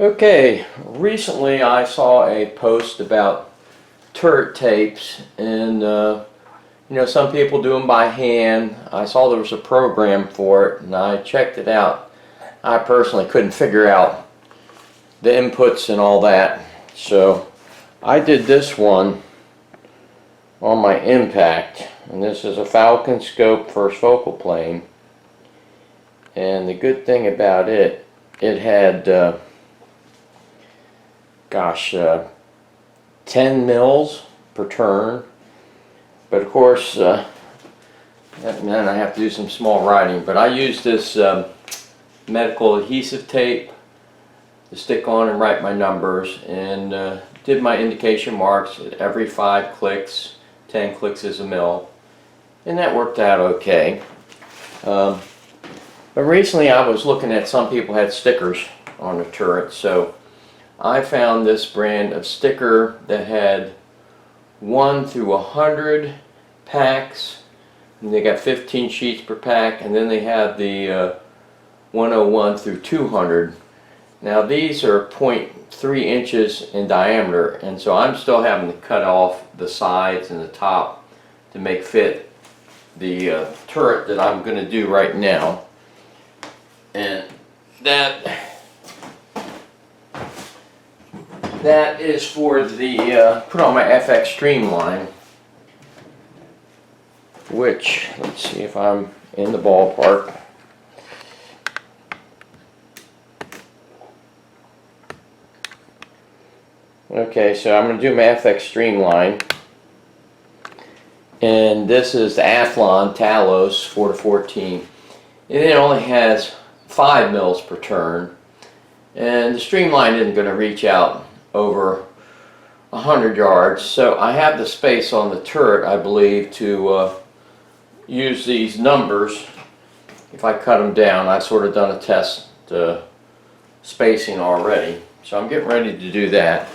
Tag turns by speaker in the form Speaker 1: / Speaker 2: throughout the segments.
Speaker 1: Okay, recently I saw a post about turret tapes, and some people do them by hand. I saw there was a program for it and I checked it out. I personally couldn't figure out the inputs and all that, so I did this one on my impact, and this is a Falcon scope first focal plane. And the good thing about it, it had 10 mils per turn, but of course that meant I have to do some small writing, but I used this medical adhesive tape to stick on and write my numbers, and did my indication marks at every 5 clicks. 10 clicks is a mil, and that worked out okay. But recently I was looking at, some people had stickers on the turret, so I found this brand of sticker that had 1 through 100 packs, and they got 15 sheets per pack, and then they have the 101 through 200. Now these are 0.3 inches in diameter, and so I'm still having to cut off the sides and the top to make fit the turret that I'm going to do right now. And that is for the put on my FX Streamline, which, let's see if I'm in the ballpark. Okay, so I'm going to do my FX Streamline, and this is the Athlon Talos 4-14, and it only has 5 mils per turn, and the Streamline isn't going to reach out over 100 yards, so I have the space on the turret, I believe, to use these numbers. If I cut them down, I've sort of done a test spacing already, so I'm getting ready to do that.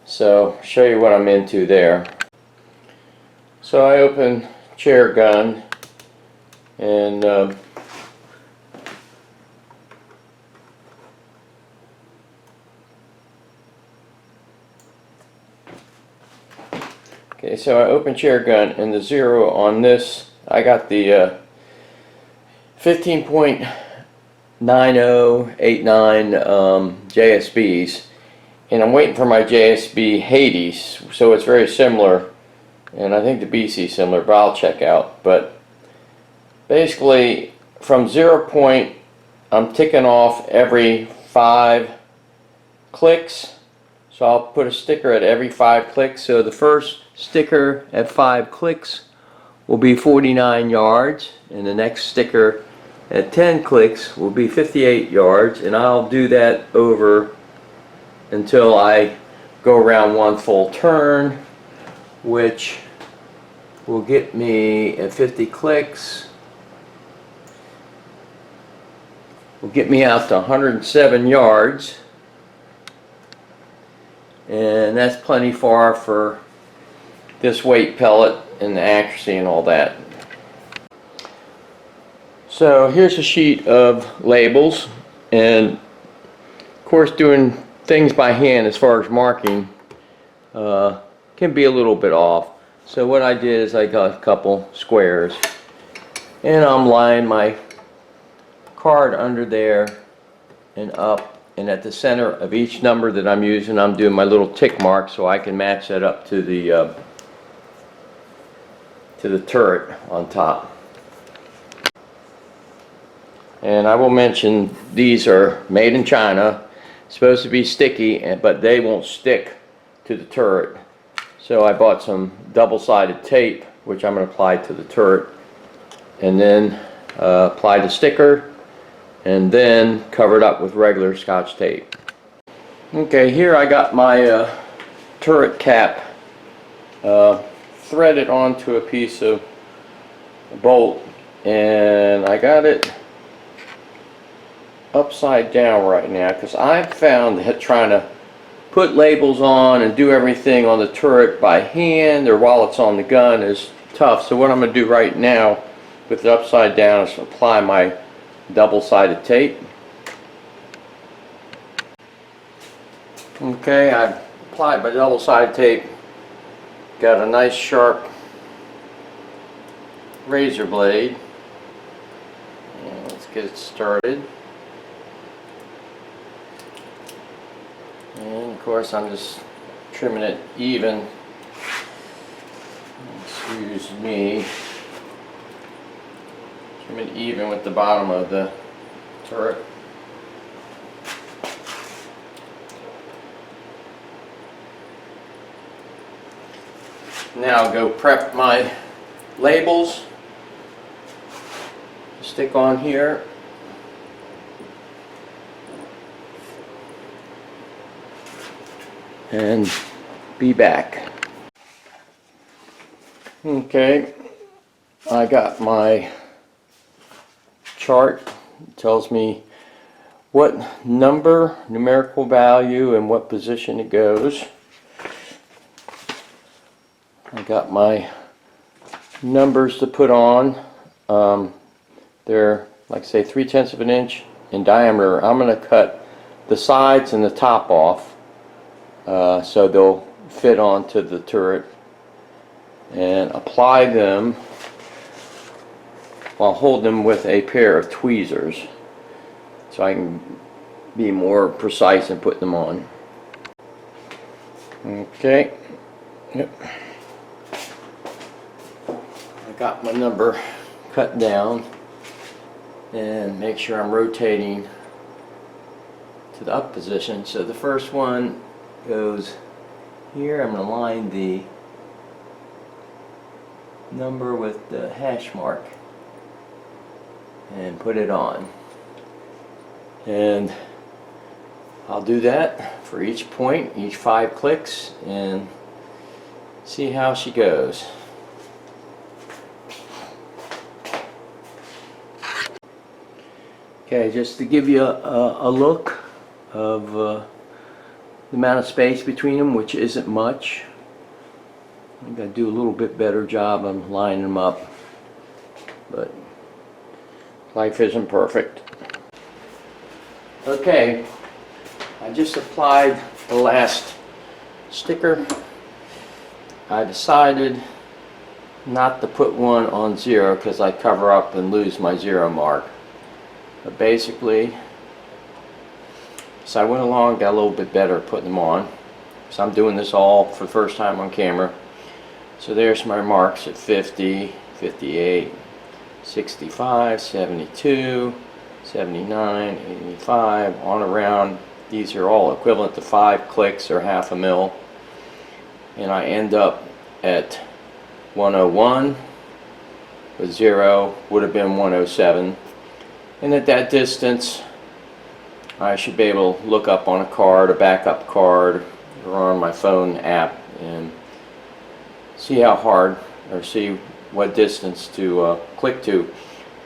Speaker 1: So show you what I'm into there. So I open chair gun, and okay, so I open chair gun, and the zero on this, I got the 15.9089 JSBs, and I'm waiting for my JSB Hades, so it's very similar, and I think the BC is similar, but I'll check out. But basically from 0 point, I'm ticking off every 5 clicks, so I'll put a sticker at every 5 clicks. So the first sticker at 5 clicks will be 49 yards, and the next sticker at 10 clicks will be 58 yards, and I'll do that over until I go around 1 full turn, which will get me at 50 clicks, will get me out to 107 yards, and that's plenty far for this weight pellet and the accuracy and all that. So here's a sheet of labels, and of course doing things by hand as far as marking can be a little bit off. So what I did is I got a couple squares, and I'm lining my card under there and up, and at the center of each number that I'm using, I'm doing my little tick mark so I can match that up to the turret on top. And I will mention these are made in China, supposed to be sticky, but they won't stick to the turret. So I bought some double-sided tape, which I'm going to apply to the turret, and then apply the sticker, and then cover it up with regular Scotch tape. Okay, here I got my turret cap threaded onto a piece of bolt, and I got it upside down right now because I've found that trying to put labels on and do everything on the turret by hand or while it's on the gun is tough. So what I'm going to do right now with it upside down is apply my double-sided tape. Okay, I applied my double-sided tape. Got a nice sharp razor blade. And let's get it started. And of course I'm just trimming it even. Excuse me. Trim it even with the bottom of the turret. Now I'll go prep my labels. Stick on here. And be back. Okay, I got my chart. It tells me what number, numerical value, and what position it goes. I got my numbers to put on. They're, like I say, 3/10 of an inch in diameter. I'm going to cut the sides and the top off so they'll fit onto the turret, and apply them while holding them with a pair of tweezers so I can be more precise in putting them on. Okay. Yep. I got my number cut down, and make sure I'm rotating to the up position. So the first one goes here. I'm going to line the number with the hash mark and put it on. And I'll do that for each point, each 5 clicks, and see how she goes. Okay, just to give you a look of the amount of space between them, which isn't much. I got to do a little bit better job on lining them up, but life isn't perfect. Okay, I just applied the last sticker. I decided not to put one on 0 because I cover up and lose my 0 mark. But basically, so I went along, got a little bit better at putting them on. So I'm doing this all for the first time on camera. So there's my marks at 50, 58, 65, 72, 79, 85, on around. These are all equivalent to 5 clicks or half a mil. And I end up at 101 with 0 would have been 107. And at that distance, I should be able to look up on a card, a backup card, or on my phone app and see how hard, or see what distance to click to.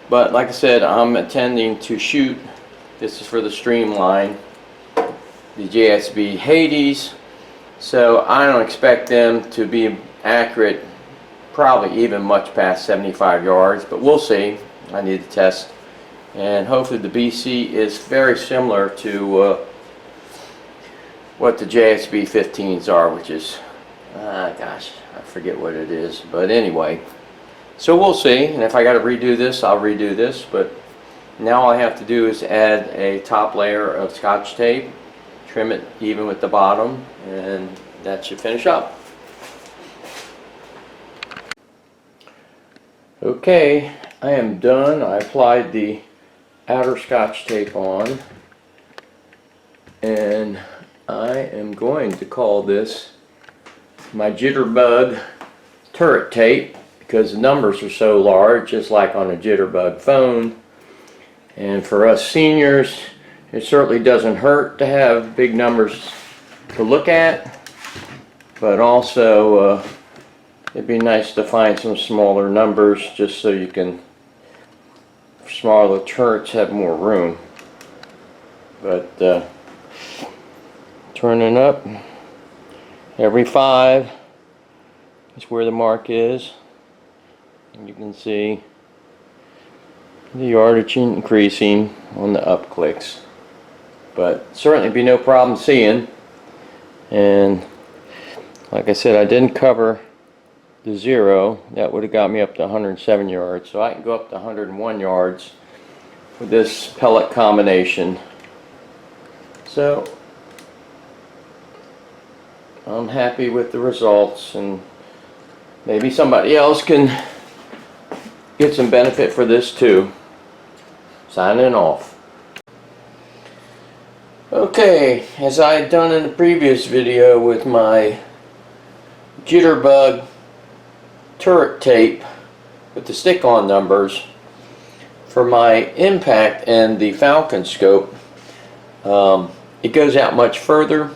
Speaker 1: But like I said, I'm intending to shoot, this is for the Streamline, the JSB Hades, so I don't expect them to be accurate, probably even much past 75 yards, but we'll see. I need to test. And hopefully the BC is very similar to what the JSB 15s are, which is, gosh, I forget what it is. But anyway, so we'll see. And if I got to redo this, I'll redo this. But now all I have to do is add a top layer of Scotch tape, trim it even with the bottom, and that should finish up. Okay, I am done. I applied the outer Scotch tape on, and I am going to call this my jitterbug turret tape because the numbers are so large, just like on a jitterbug phone. And for us seniors, it certainly doesn't hurt to have big numbers to look at, but also it'd be nice to find some smaller numbers just so you can, smaller turrets have more room. But turning up every 5 is where the mark is, and you can see the yardage increasing on the up clicks, but certainly be no problem seeing. And like I said, I didn't cover the 0. That would have got me up to 107 yards. So I can go up to 101 yards with this pellet combination. So I'm happy with the results, and maybe somebody else can get some benefit for this too. Signing off. Okay, as I had done in the previous video with my jitterbug turret tape with the stick-on numbers, for my impact and the Falcon scope, it goes out much further.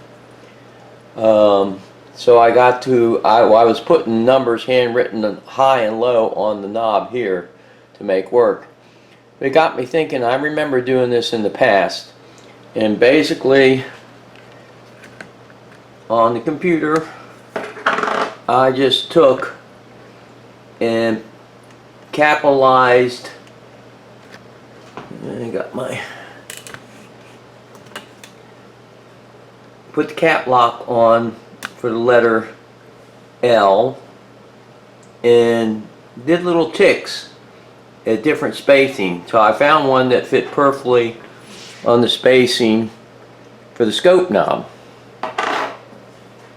Speaker 1: So I got to, I was putting numbers handwritten high and low on the knob here to make work. It got me thinking, I remember doing this in the past, and basically on the computer I just took and capitalized, I got my, put the cap lock on for the letter L and did little ticks at different spacing. So I found one that fit perfectly on the spacing for the scope knob.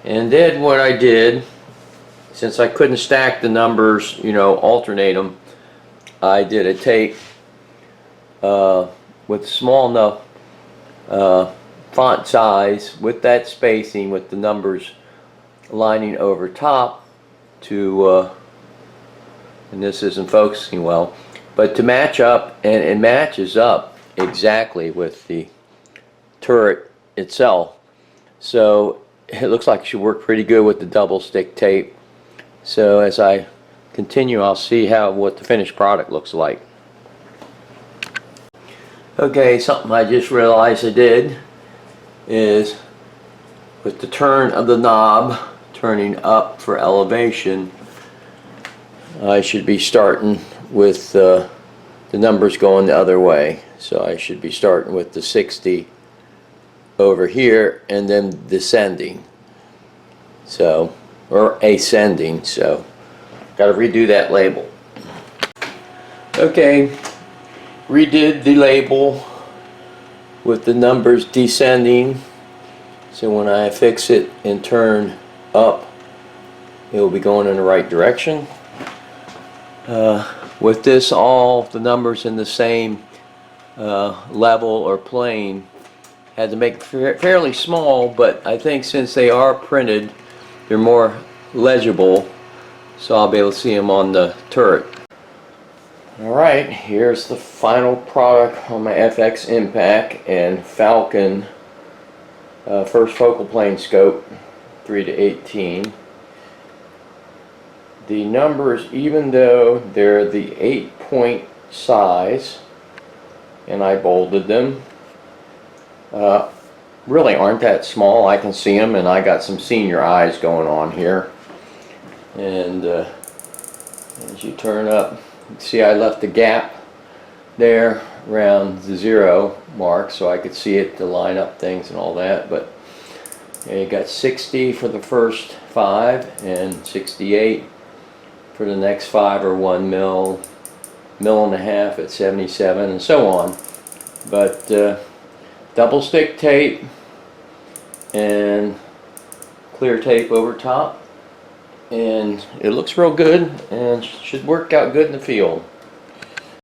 Speaker 1: And then what I did, since I couldn't stack the numbers, you know, alternate them, I did a tape with small enough font size with that spacing, with the numbers lining over top to, and this isn't focusing well, but to match up, and it matches up exactly with the turret itself. So it looks like it should work pretty good with the double stick tape. So as I continue, I'll see what the finished product looks like. Okay, something I just realized I did is with the turn of the knob turning up for elevation, I should be starting with the numbers going the other way. So I should be starting with the 60 over here and then descending, so, or ascending. So got to redo that label. Okay, redid the label with the numbers descending, so when I fix it and turn up, it will be going in the right direction. With this, all the numbers in the same level or plane, had to make it fairly small, but I think since they are printed, they're more legible, so I'll be able to see them on the turret. Alright, here's the final product on my FX Impact and Falcon first focal plane scope, 3-18. The numbers, even though they're the 8-point size, and I bolded them, really aren't that small. I can see them, and I got some senior eyes going on here. And as you turn up, you can see I left a gap there around the 0 mark so I could see it to line up things and all that. But you got 60 for the first 5 and 68 for the next 5, or 1 mil, 1.5 mil at 77, and so on. But double stick tape and clear tape over top, and it looks real good and should work out good in the field.